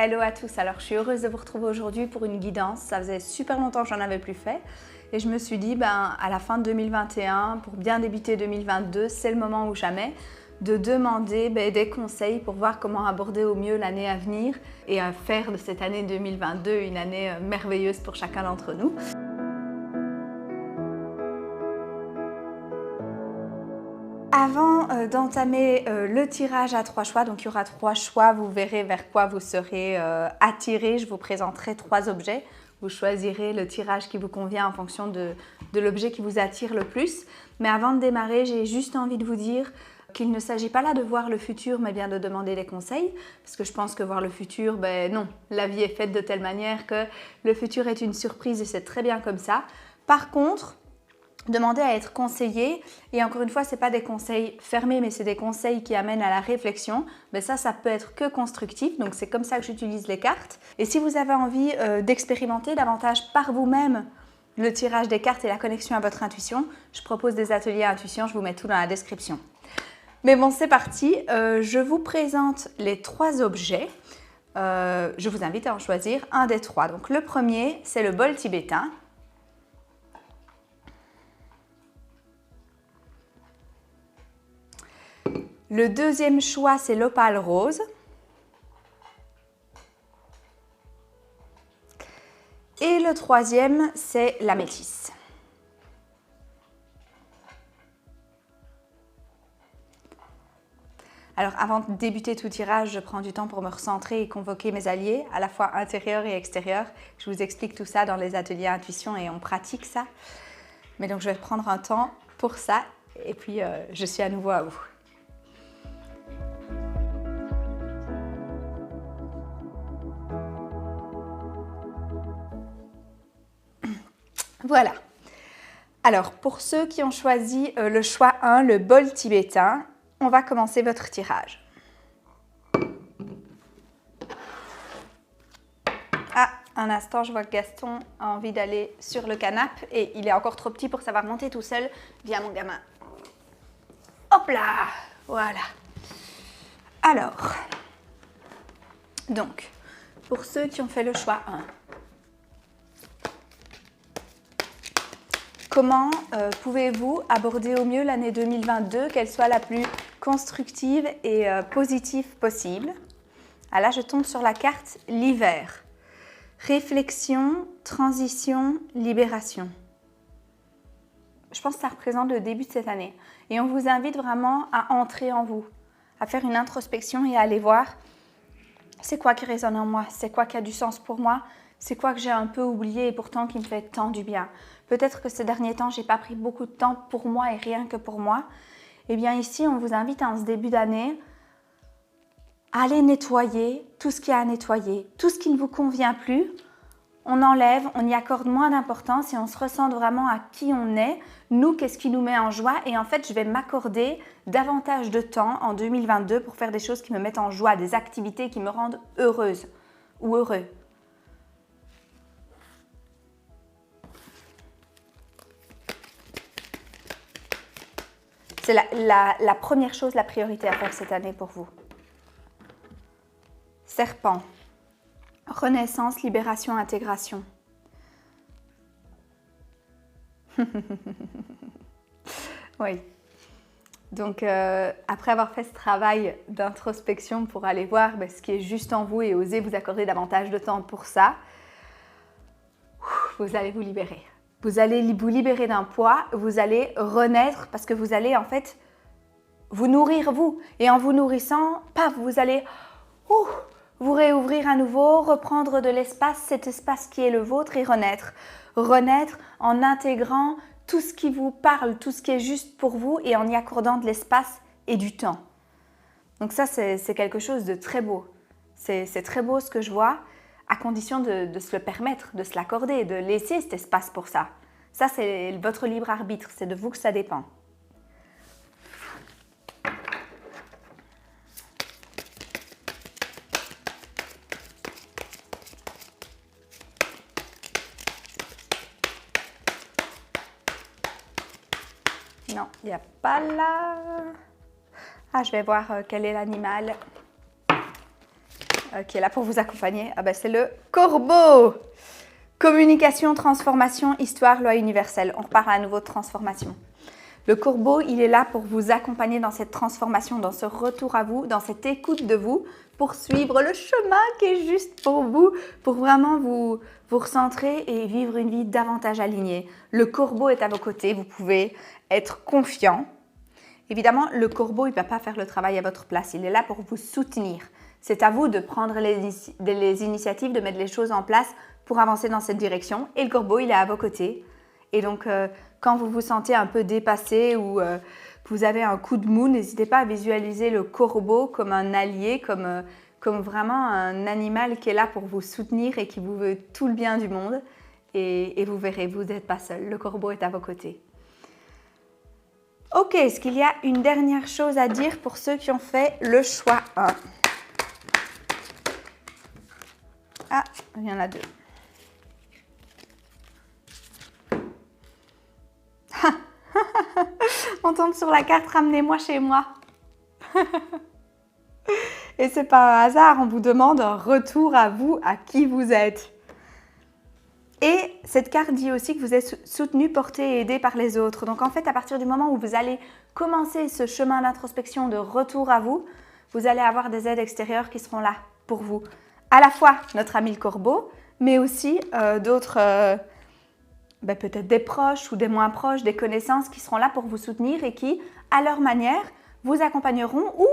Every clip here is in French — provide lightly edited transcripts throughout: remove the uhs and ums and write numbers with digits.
Hello à tous, alors je suis heureuse de vous retrouver aujourd'hui pour une guidance. Ça faisait super longtemps que j'en avais plus fait et je me suis dit à la fin de 2021, pour bien débuter 2022, c'est le moment ou jamais de demander des conseils pour voir comment aborder au mieux l'année à venir et faire de cette année 2022 une année merveilleuse pour chacun d'entre nous. Avant d'entamer le tirage à 3 choix, donc il y aura 3 choix, vous verrez vers quoi vous serez attiré. Je vous présenterai 3 objets. Vous choisirez le tirage qui vous convient en fonction de l'objet qui vous attire le plus. Mais avant de démarrer, j'ai juste envie de vous dire qu'il ne s'agit pas là de voir le futur, mais bien de demander des conseils. Parce que je pense que voir le futur, non, la vie est faite de telle manière que le futur est une surprise et c'est très bien comme ça. Par contre, demander à être conseillé, et encore une fois, ce n'est pas des conseils fermés, mais c'est des conseils qui amènent à la réflexion. Ça peut être que constructif, donc c'est comme ça que j'utilise les cartes. Et si vous avez envie d'expérimenter davantage par vous-même le tirage des cartes et la connexion à votre intuition, je propose des ateliers intuition, je vous mets tout dans la description. Mais bon, c'est parti, je vous présente les 3 objets. Je vous invite à en choisir un des 3. Donc le premier, c'est le bol tibétain. Le deuxième choix, c'est l'opale rose. Et le troisième, c'est la métisse. Alors, avant de débuter tout tirage, je prends du temps pour me recentrer et convoquer mes alliés, à la fois intérieurs et extérieurs. Je vous explique tout ça dans les ateliers intuition et on pratique ça. Mais donc, je vais prendre un temps pour ça et puis je suis à nouveau à vous. Voilà. Alors, pour ceux qui ont choisi le choix 1, le bol tibétain, on va commencer votre tirage. Ah, un instant, je vois que Gaston a envie d'aller sur le canapé et il est encore trop petit pour savoir monter tout seul. Viens mon gamin. Hop là, voilà. Alors, donc, pour ceux qui ont fait le choix 1, comment pouvez-vous aborder au mieux l'année 2022, qu'elle soit la plus constructive et positive possible? Ah là, je tombe sur la carte l'hiver. Réflexion, transition, libération. Je pense que ça représente le début de cette année. Et on vous invite vraiment à entrer en vous, à faire une introspection et à aller voir c'est quoi qui résonne en moi, c'est quoi qui a du sens pour moi, c'est quoi que j'ai un peu oublié et pourtant qui me fait tant du bien. Peut-être que ces derniers temps, je n'ai pas pris beaucoup de temps pour moi et rien que pour moi. Eh bien ici, on vous invite en ce début d'année à aller nettoyer tout ce qu'il y a à nettoyer, tout ce qui ne vous convient plus. On enlève, on y accorde moins d'importance et on se ressent vraiment à qui on est, nous, qu'est-ce qui nous met en joie. Et en fait, je vais m'accorder davantage de temps en 2022 pour faire des choses qui me mettent en joie, des activités qui me rendent heureuse ou heureux. C'est la première chose, la priorité à faire cette année pour vous. Serpent. Renaissance, libération, intégration. Oui. Donc, après avoir fait ce travail d'introspection pour aller voir ce qui est juste en vous et oser vous accorder davantage de temps pour ça, vous allez vous libérer. Vous allez vous libérer d'un poids, vous allez renaître parce que vous allez en fait vous nourrir vous. Et en vous nourrissant, paf, vous allez vous réouvrir à nouveau, reprendre de l'espace, cet espace qui est le vôtre et renaître. Renaître en intégrant tout ce qui vous parle, tout ce qui est juste pour vous et en y accordant de l'espace et du temps. Donc ça, c'est quelque chose de très beau. C'est très beau ce que je vois, à condition de se le permettre, de se l'accorder, de laisser cet espace pour ça. Ça, c'est votre libre arbitre, c'est de vous que ça dépend. Non, il n'y a pas là. Ah, je vais voir quel est l'animal. qui est là pour vous accompagner, ah ben, c'est le corbeau. Communication, transformation, histoire, loi universelle. On reparle à nouveau de transformation. Le corbeau, il est là pour vous accompagner dans cette transformation, dans ce retour à vous, dans cette écoute de vous, pour suivre le chemin qui est juste pour vous, pour vraiment vous recentrer et vivre une vie davantage alignée. Le corbeau est à vos côtés, vous pouvez être confiant. Évidemment, le corbeau, il ne va pas faire le travail à votre place, il est là pour vous soutenir. C'est à vous de prendre les initiatives, de mettre les choses en place pour avancer dans cette direction. Et le corbeau, il est à vos côtés. Et donc, quand vous vous sentez un peu dépassé ou que vous avez un coup de mou, n'hésitez pas à visualiser le corbeau comme un allié, comme vraiment un animal qui est là pour vous soutenir et qui vous veut tout le bien du monde. Et vous verrez, vous n'êtes pas seul. Le corbeau est à vos côtés. Ok, est-ce qu'il y a une dernière chose à dire pour ceux qui ont fait le choix 1? Ah, il y en a 2. On tombe sur la carte « Ramenez-moi chez moi ». Et c'est pas un hasard, on vous demande un retour à vous, à qui vous êtes. Et cette carte dit aussi que vous êtes soutenu, porté et aidé par les autres. Donc en fait, à partir du moment où vous allez commencer ce chemin d'introspection, de retour à vous, vous allez avoir des aides extérieures qui seront là pour vous. À la fois notre ami le corbeau, mais aussi d'autres, peut-être des proches ou des moins proches, des connaissances qui seront là pour vous soutenir et qui, à leur manière, vous accompagneront ou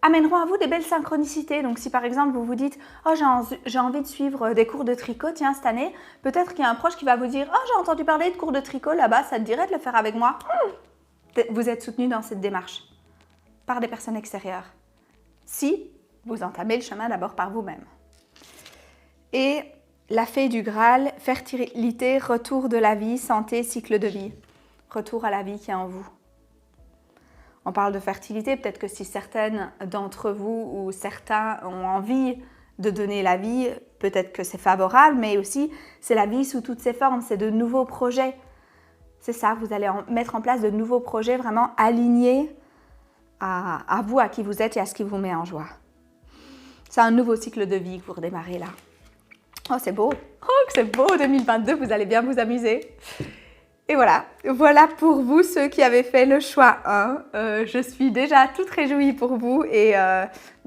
amèneront à vous des belles synchronicités. Donc si par exemple vous vous dites « Oh, j'ai envie de suivre des cours de tricot, tiens, cette année », peut-être qu'il y a un proche qui va vous dire « Oh, j'ai entendu parler de cours de tricot là-bas, ça te dirait de le faire avec moi ?» Vous êtes soutenu dans cette démarche par des personnes extérieures. Si vous entamez le chemin d'abord par vous-même. Et la fée du Graal, fertilité, retour de la vie, santé, cycle de vie. Retour à la vie qui est en vous. On parle de fertilité, peut-être que si certaines d'entre vous ou certains ont envie de donner la vie, peut-être que c'est favorable, mais aussi c'est la vie sous toutes ses formes, c'est de nouveaux projets. C'est ça, vous allez mettre en place de nouveaux projets vraiment alignés à vous, à qui vous êtes et à ce qui vous met en joie. C'est un nouveau cycle de vie que vous redémarrez là. Oh, c'est beau! Oh, que c'est beau 2022, vous allez bien vous amuser. Et voilà pour vous ceux qui avaient fait le choix 1. Je suis déjà toute réjouie pour vous et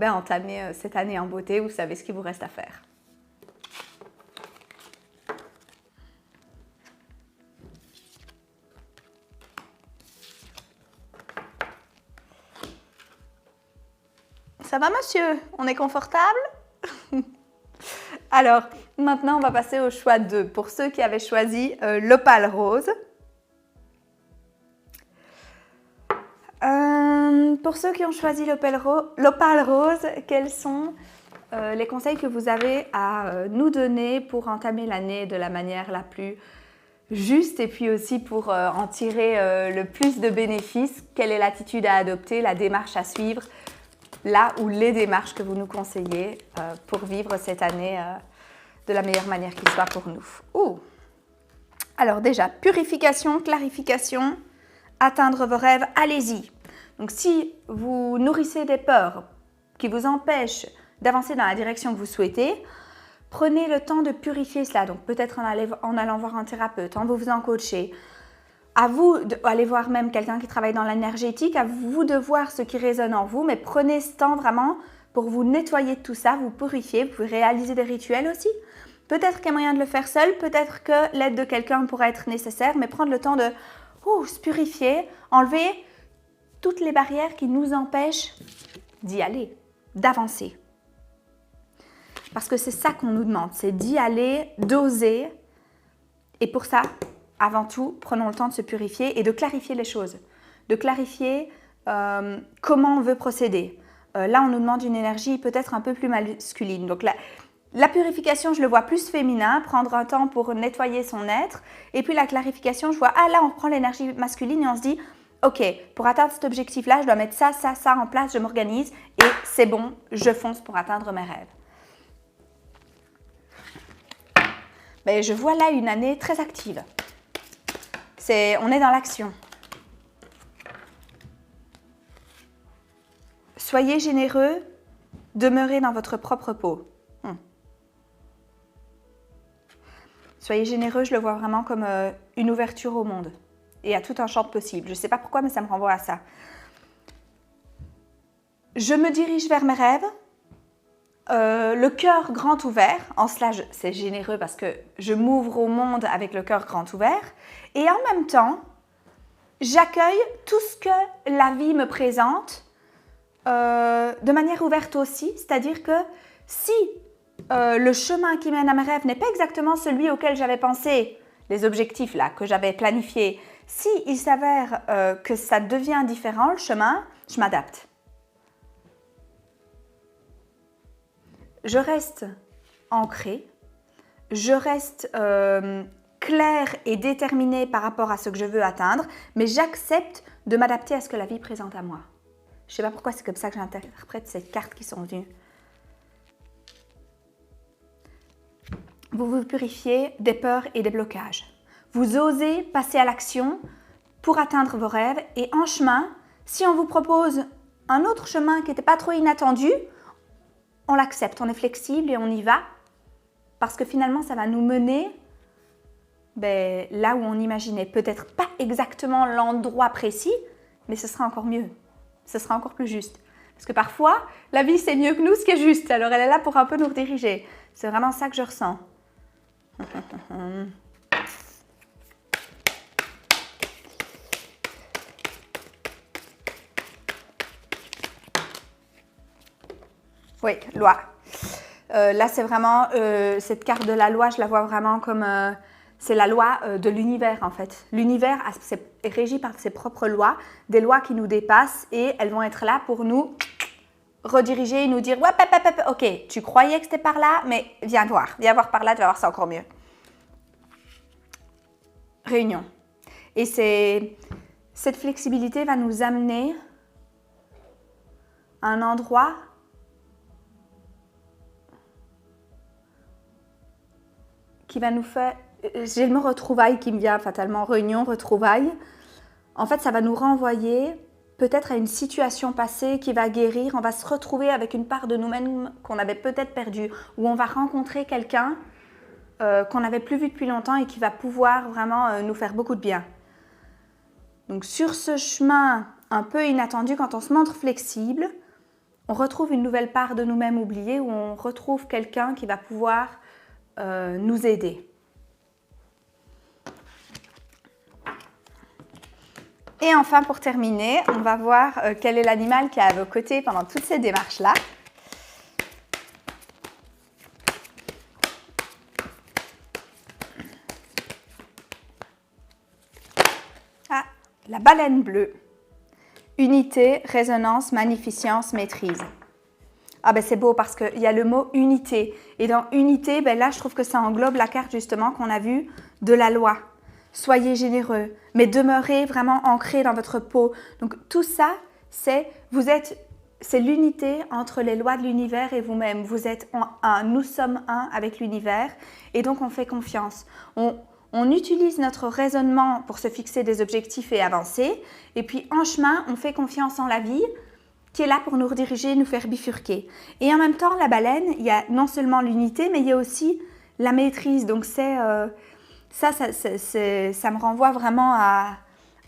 entamez cette année en beauté, vous savez ce qu'il vous reste à faire. Ça va monsieur? On est confortable? Alors, maintenant on va passer au choix 2. Pour ceux qui avaient choisi l'opale rose. Pour ceux qui ont choisi l'opale rose, quels sont les conseils que vous avez à nous donner pour entamer l'année de la manière la plus juste et puis aussi pour en tirer le plus de bénéfices? Quelle est l'attitude à adopter, la démarche à suivre, là où les démarches que vous nous conseillez pour vivre cette année de la meilleure manière qui soit pour nous? Alors déjà, purification, clarification, atteindre vos rêves, allez-y. Donc si vous nourrissez des peurs qui vous empêchent d'avancer dans la direction que vous souhaitez, prenez le temps de purifier cela. Donc peut-être en allant voir un thérapeute, en vous faisant coacher. À vous d'aller voir même quelqu'un qui travaille dans l'énergétique, à vous de voir ce qui résonne en vous, mais prenez ce temps vraiment pour vous nettoyer de tout ça, vous purifier. Vous pouvez réaliser des rituels aussi. Peut-être qu'il y a moyen de le faire seul, peut-être que l'aide de quelqu'un pourrait être nécessaire, mais prendre le temps de se purifier, enlever toutes les barrières qui nous empêchent d'y aller, d'avancer. Parce que c'est ça qu'on nous demande, c'est d'y aller, d'oser. Et pour ça, avant tout, prenons le temps de se purifier et de clarifier les choses. De clarifier comment on veut procéder. Là, on nous demande une énergie peut-être un peu plus masculine. Donc la purification, je le vois plus féminin, prendre un temps pour nettoyer son être. Et puis la clarification, je vois, là, on reprend l'énergie masculine et on se dit, ok, pour atteindre cet objectif-là, je dois mettre ça en place, je m'organise et c'est bon, je fonce pour atteindre mes rêves. Mais je vois là une année très active. On est dans l'action. Soyez généreux Demeurez dans votre propre peau. Soyez généreux, je le vois vraiment comme une ouverture au monde et à tout un champ possible. Je ne sais pas pourquoi, mais ça me renvoie à ça. Je me dirige vers mes rêves, le cœur grand ouvert. En cela, c'est généreux parce que je m'ouvre au monde avec le cœur grand ouvert. Et en même temps, j'accueille tout ce que la vie me présente de manière ouverte aussi. C'est-à-dire que si le chemin qui mène à mes rêves n'est pas exactement celui auquel j'avais pensé, les objectifs là que j'avais planifiés, si il s'avère que ça devient différent, le chemin, je m'adapte. Je reste ancrée, je reste claire et déterminée par rapport à ce que je veux atteindre, mais j'accepte de m'adapter à ce que la vie présente à moi. Je ne sais pas pourquoi c'est comme ça que j'interprète ces cartes qui sont venues. Vous vous purifiez des peurs et des blocages. Vous osez passer à l'action pour atteindre vos rêves et en chemin, si on vous propose un autre chemin qui n'était pas trop inattendu, on l'accepte, on est flexible et on y va parce que finalement ça va nous mener là où on imaginait. Peut-être pas exactement l'endroit précis, mais ce sera encore mieux, ce sera encore plus juste. Parce que parfois, la vie sait mieux que nous ce qui est juste, alors elle est là pour un peu nous rediriger. C'est vraiment ça que je ressens. Oui, loi. Là, c'est vraiment, cette carte de la loi, je la vois vraiment comme, c'est la loi de l'univers en fait. L'univers est régi par ses propres lois, des lois qui nous dépassent et elles vont être là pour nous rediriger et nous dire ouais, ok, tu croyais que c'était par là, mais viens voir par là, tu vas voir, c'est encore mieux. Réunion. Et cette flexibilité va nous amener à un endroit qui va nous faire... J'ai le mot retrouvailles qui me vient fatalement, réunion, retrouvailles. En fait, ça va nous renvoyer peut-être à une situation passée qui va guérir. On va se retrouver avec une part de nous-mêmes qu'on avait peut-être perdue, ou on va rencontrer quelqu'un qu'on n'avait plus vu depuis longtemps et qui va pouvoir vraiment nous faire beaucoup de bien. Donc sur ce chemin un peu inattendu, quand on se montre flexible, on retrouve une nouvelle part de nous-mêmes oubliée, où on retrouve quelqu'un qui va pouvoir nous aider. Et enfin, pour terminer, on va voir quel est l'animal qui est à vos côtés pendant toutes ces démarches-là. Ah, la baleine bleue. Unité, résonance, magnificence, maîtrise. Ah ben c'est beau parce qu'il y a le mot unité. Et dans unité, là je trouve que ça englobe la carte justement qu'on a vue de la loi. Soyez généreux, mais demeurez vraiment ancrés dans votre peau. Donc tout ça, c'est l'unité entre les lois de l'univers et vous-même. Vous êtes un, nous sommes un avec l'univers et donc on fait confiance. On utilise notre raisonnement pour se fixer des objectifs et avancer. Et puis en chemin, on fait confiance en la vie qui est là pour nous rediriger, nous faire bifurquer. Et en même temps, la baleine, il y a non seulement l'unité, mais il y a aussi la maîtrise. Donc ça me renvoie vraiment à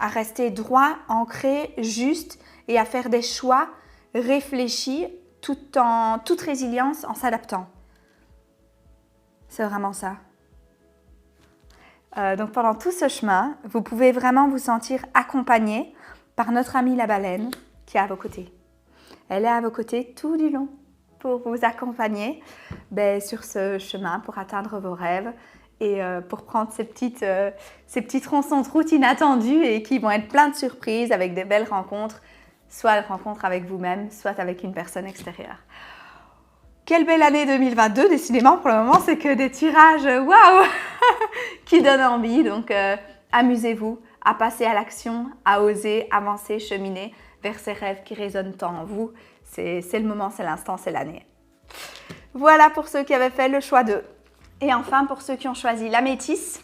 rester droit, ancré, juste et à faire des choix réfléchis tout en toute résilience en s'adaptant. C'est vraiment ça. Donc pendant tout ce chemin, vous pouvez vraiment vous sentir accompagné par notre amie la baleine qui est à vos côtés. Elle est à vos côtés tout du long pour vous accompagner sur ce chemin pour atteindre vos rêves et pour prendre ces petits tronçons de route inattendus et qui vont être plein de surprises avec des belles rencontres, soit une rencontre avec vous-même, soit avec une personne extérieure. Quelle belle année 2022, décidément pour le moment c'est que des tirages waouh qui donnent envie, donc amusez-vous à passer à l'action, à oser avancer, cheminer vers ces rêves qui résonnent tant en vous. C'est le moment, c'est l'instant, c'est l'année. Voilà pour ceux qui avaient fait le choix d'eux. Et enfin, pour ceux qui ont choisi la métisse,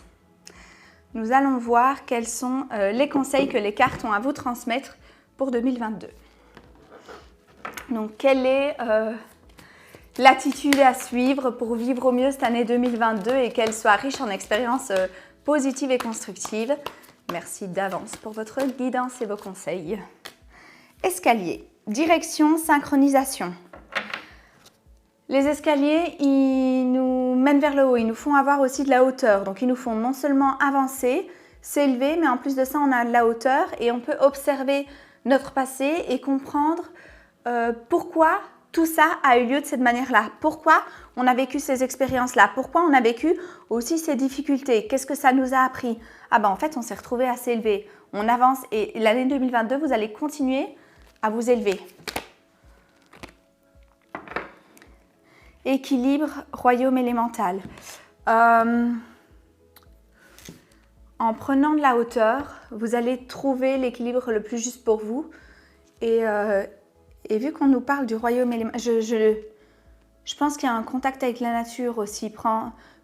nous allons voir quels sont les conseils que les cartes ont à vous transmettre pour 2022. Donc, quel est l'attitude à suivre pour vivre au mieux cette année 2022 et qu'elle soit riche en expériences positives et constructives. Merci d'avance pour votre guidance et vos conseils. Escalier, direction, synchronisation. Les escaliers, ils nous mènent vers le haut, ils nous font avoir aussi de la hauteur. Donc, ils nous font non seulement avancer, s'élever, mais en plus de ça, on a de la hauteur et on peut observer notre passé et comprendre pourquoi tout ça a eu lieu de cette manière-là. Pourquoi on a vécu ces expériences-là. Pourquoi on a vécu aussi ces difficultés. Qu'est-ce que ça nous a appris? Ah ben en fait, on s'est retrouvé à s'élever. On avance et l'année 2022, vous allez continuer à vous élever. Équilibre, royaume élémental. En prenant de la hauteur, vous allez trouver l'équilibre le plus juste pour vous. Et vu qu'on nous parle du royaume élémental, je pense qu'il y a un contact avec la nature aussi.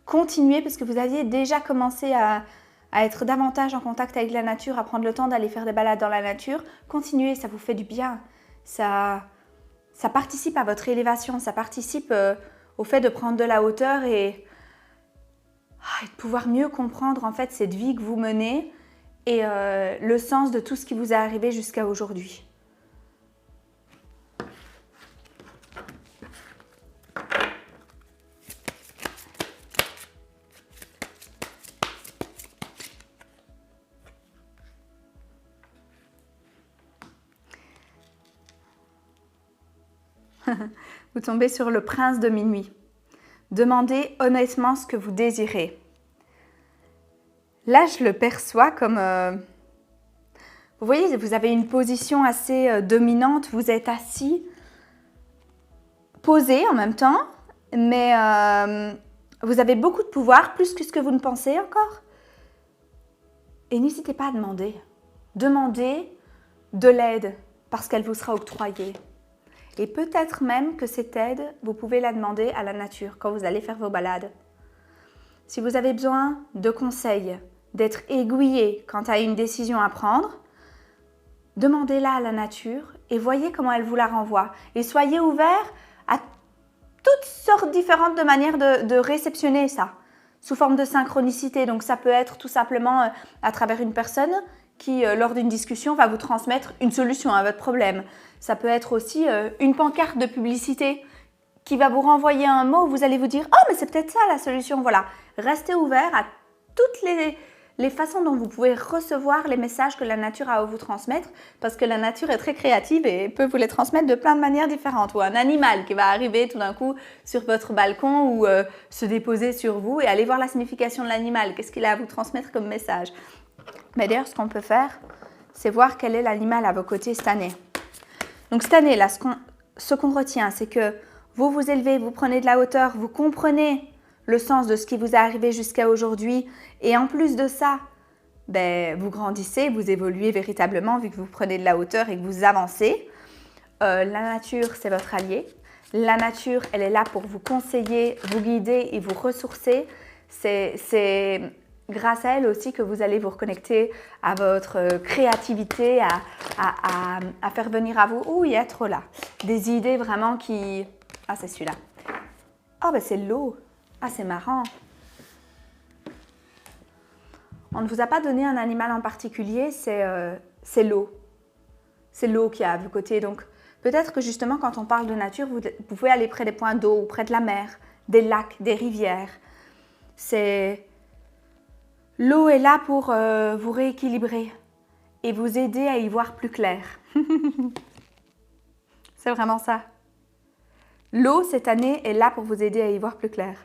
Continuez parce que vous aviez déjà commencé à être davantage en contact avec la nature, à prendre le temps d'aller faire des balades dans la nature. Continuez, ça vous fait du bien. Ça participe à votre élévation, ça participe au fait de prendre de la hauteur et de pouvoir mieux comprendre en fait cette vie que vous menez et le sens de tout ce qui vous est arrivé jusqu'à aujourd'hui. Vous tombez sur le prince de minuit. Demandez honnêtement ce que vous désirez. Là, je le perçois comme... vous voyez, vous avez une position assez dominante. Vous êtes assis, posé en même temps, mais vous avez beaucoup de pouvoir, plus que ce que vous ne pensez encore. Et n'hésitez pas à demander. Demandez de l'aide parce qu'elle vous sera octroyée. Et peut-être même que cette aide, vous pouvez la demander à la nature quand vous allez faire vos balades. Si vous avez besoin de conseils, d'être aiguillé quant à une décision à prendre, demandez-la à la nature et voyez comment elle vous la renvoie. Et soyez ouverts à toutes sortes différentes de manières de réceptionner ça, sous forme de synchronicité. Donc ça peut être tout simplement à travers une personne qui, lors d'une discussion, va vous transmettre une solution à votre problème. Ça peut être aussi une pancarte de publicité qui va vous renvoyer un mot où vous allez vous dire « Oh, mais c'est peut-être ça la solution !» Voilà, restez ouvert à toutes les façons dont vous pouvez recevoir les messages que la nature a à vous transmettre parce que la nature est très créative et peut vous les transmettre de plein de manières différentes. Ou un animal qui va arriver tout d'un coup sur votre balcon ou se déposer sur vous et aller voir la signification de l'animal. Qu'est-ce qu'il a à vous transmettre comme message? Mais d'ailleurs, ce qu'on peut faire, c'est voir quel est l'animal à vos côtés cette année. Donc cette année, là, ce qu'on retient, c'est que vous vous élevez, vous prenez de la hauteur, vous comprenez le sens de ce qui vous est arrivé jusqu'à aujourd'hui. Et en plus de ça, vous grandissez, vous évoluez véritablement vu que vous prenez de la hauteur et que vous avancez. La nature, c'est votre allié. La nature, elle est là pour vous conseiller, vous guider et vous ressourcer. C'est grâce à elle aussi que vous allez vous reconnecter à votre créativité, à faire venir à vous, il y a trop là, des idées vraiment qui... Ah, c'est celui-là. Oh, c'est l'eau. Ah, c'est marrant. On ne vous a pas donné un animal en particulier, c'est l'eau. C'est l'eau qui est à vos côtés. Donc, peut-être que justement, quand on parle de nature, vous pouvez aller près des points d'eau, ou près de la mer, des lacs, des rivières. L'eau est là pour vous rééquilibrer et vous aider à y voir plus clair. C'est vraiment ça. L'eau, cette année, est là pour vous aider à y voir plus clair.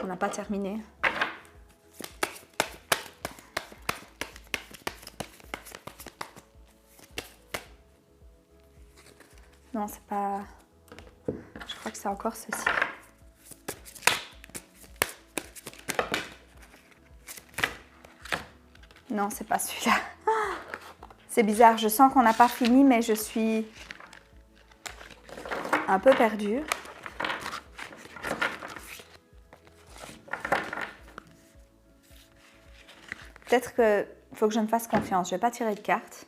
On n'a pas terminé. Non, c'est pas... Je crois que c'est encore ceci. Non, c'est pas celui-là. C'est bizarre, je sens qu'on n'a pas fini, mais je suis un peu perdue. Peut-être que faut que je me fasse confiance. Je ne vais pas tirer de cartes.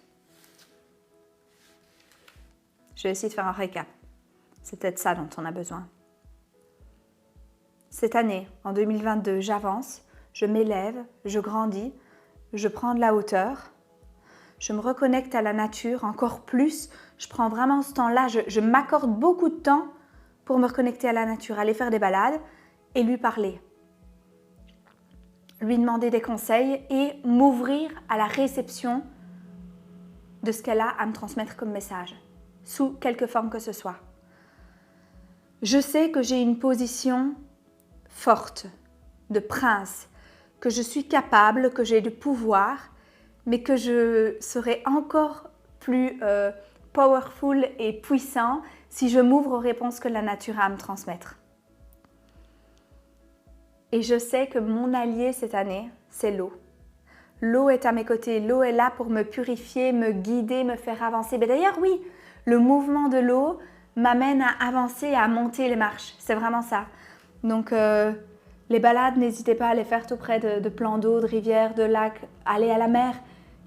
Je vais essayer de faire un récap. C'est peut-être ça dont on a besoin. Cette année, en 2022, j'avance, je m'élève, je grandis, je prends de la hauteur, je me reconnecte à la nature encore plus. Je prends vraiment ce temps-là, je m'accorde beaucoup de temps pour me reconnecter à la nature, aller faire des balades et lui parler. Lui demander des conseils et m'ouvrir à la réception de ce qu'elle a à me transmettre comme message, sous quelque forme que ce soit. Je sais que j'ai une position forte, de prince, que je suis capable, que j'ai du pouvoir, mais que je serai encore plus powerful et puissant si je m'ouvre aux réponses que la nature a à me transmettre. Et je sais que mon allié cette année, c'est l'eau. L'eau est à mes côtés, l'eau est là pour me purifier, me guider, me faire avancer. Mais d'ailleurs, oui, le mouvement de l'eau m'amène à avancer et à monter les marches. C'est vraiment ça. Donc, les balades, n'hésitez pas à les faire tout près de plans d'eau, de rivières, de lacs. Allez à la mer.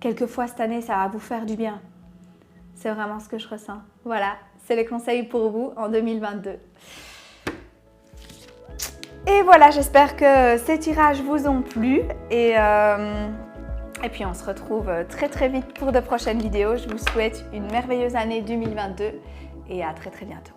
Quelquefois cette année, ça va vous faire du bien. C'est vraiment ce que je ressens. Voilà, c'est les conseils pour vous en 2022. Et voilà, j'espère que ces tirages vous ont plu. Et puis, on se retrouve très très vite pour de prochaines vidéos. Je vous souhaite une merveilleuse année 2022 et à très très bientôt.